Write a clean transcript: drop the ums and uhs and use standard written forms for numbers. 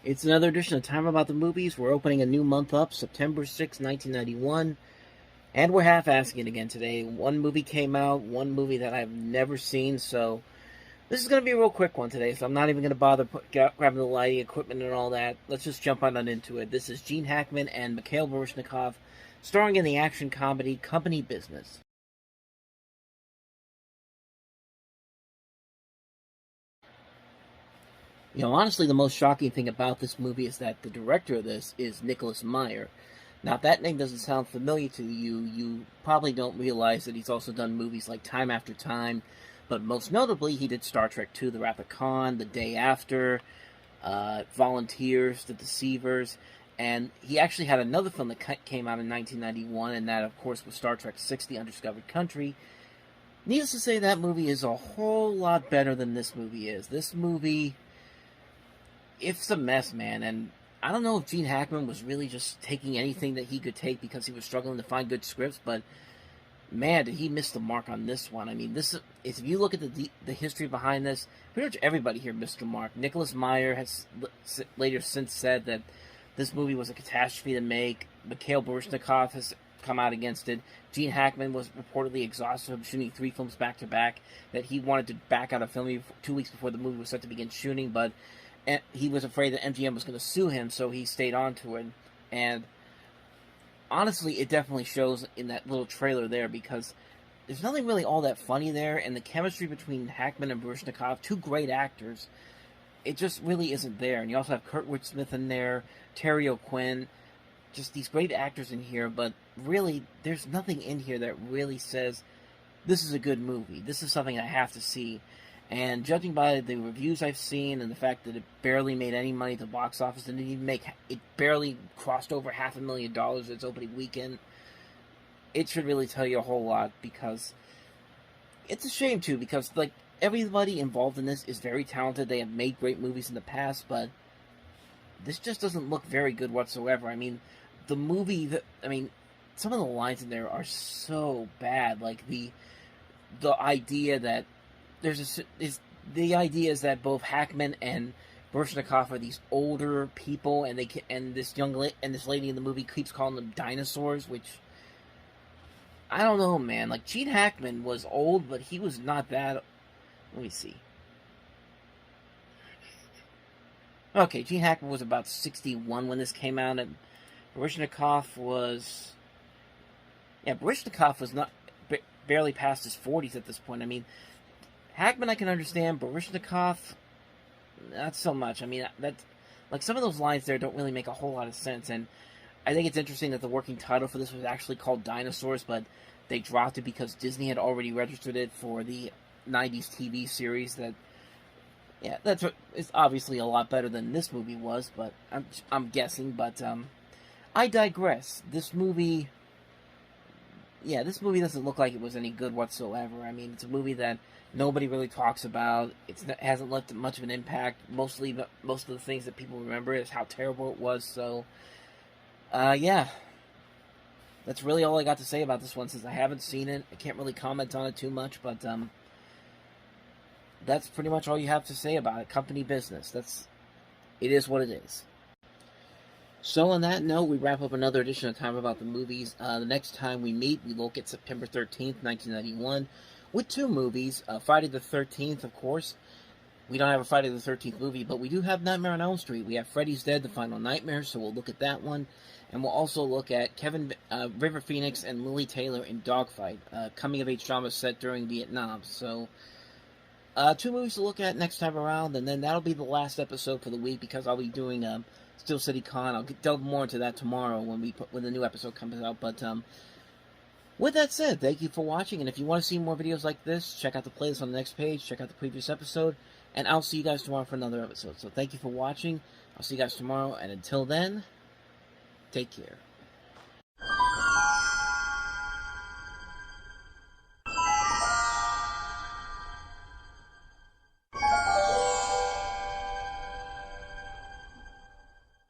It's another edition of Time About the Movies. We're opening a new month up, September 6, 1991. And we're half-assing it again today. One movie came out, one movie that I've never seen, so this is going to be a real quick one today, so I'm not even going to bother grabbing the lighting equipment and all that. Let's just jump on into it. This is Gene Hackman and Mikhail Baryshnikov, starring in the action comedy Company Business. You know, honestly, the most shocking thing about this movie is that the director of this is Nicholas Meyer. Now, if that name doesn't sound familiar to you, you probably don't realize that he's also done movies like Time After Time, but most notably, he did Star Trek II, The Wrath of Khan, The Day After, Volunteers, The Deceivers, and he actually had another film that came out in 1991, and that, of course, was Star Trek VI, The Undiscovered Country. Needless to say, that movie is a whole lot better than this movie is. This movie, it's a mess, man, and I don't know if Gene Hackman was really just taking anything that he could take because he was struggling to find good scripts, but man, did he miss the mark on this one. I mean, this is, if you look at the history behind this, pretty much everybody here missed the mark. Nicholas Meyer has later since said that this movie was a catastrophe to make. Mikhail Baryshnikov has come out against it. Gene Hackman was reportedly exhausted from shooting 3 films back-to-back, that he wanted to back out of filming 2 weeks before the movie was set to begin shooting, but he was afraid that MGM was going to sue him, so he stayed on to it. And honestly, it definitely shows in that little trailer there, because there's nothing really all that funny there, and the chemistry between Hackman and Baryshnikov, 2 great actors, it just really isn't there. And you also have Kurtwood Smith in there, Terry O'Quinn, just these great actors in here, but really, there's nothing in here that really says, this is a good movie, this is something I have to see. And judging by the reviews I've seen and the fact that it barely made any money at the box office, and it barely crossed over $500,000 its opening weekend, it should really tell you a whole lot, because it's a shame too, because like everybody involved in this is very talented. They have made great movies in the past, but this just doesn't look very good whatsoever. I mean, the movie, some of the lines in there are so bad. Like the idea that the idea is that both Hackman and Baryshnikov are these older people, and this lady in the movie keeps calling them dinosaurs, which I don't know, man. Like, Gene Hackman was old, but he was not that. Let me see. Okay, Gene Hackman was about 61 when this came out, and Baryshnikov was not barely past his 40s at this point. I mean, Hackman I can understand, Baryshnikov, not so much. I mean, like, some of those lines there don't really make a whole lot of sense, and I think it's interesting that the working title for this was actually called Dinosaurs, but they dropped it because Disney had already registered it for the 90s TV series it's obviously a lot better than this movie was, but I'm guessing, but I digress. This movie doesn't look like it was any good whatsoever. I mean, it's a movie that nobody really talks about. It hasn't left much of an impact. Most of the things that people remember is how terrible it was. So, yeah, that's really all I got to say about this one, since I haven't seen it. I can't really comment on it too much, but that's pretty much all you have to say about it. Company Business. It is what it is. So on that note, we wrap up another edition of Time About the Movies. The next time we meet, we look at September 13th, 1991, with 2 movies. Friday the 13th, of course. We don't have a Friday the 13th movie, but we do have Nightmare on Elm Street. We have Freddy's Dead, The Final Nightmare, so we'll look at that one. And we'll also look at River Phoenix and Lily Taylor in Dogfight, coming-of-age drama set during Vietnam. So, 2 movies to look at next time around, and then that'll be the last episode for the week, because I'll be doing Steel City Con. I'll delve more into that tomorrow when the new episode comes out. But with that said, thank you for watching, and if you want to see more videos like this, check out the playlist on the next page, check out the previous episode, and I'll see you guys tomorrow for another episode. So thank you for watching. I'll see you guys tomorrow, and until then, take care.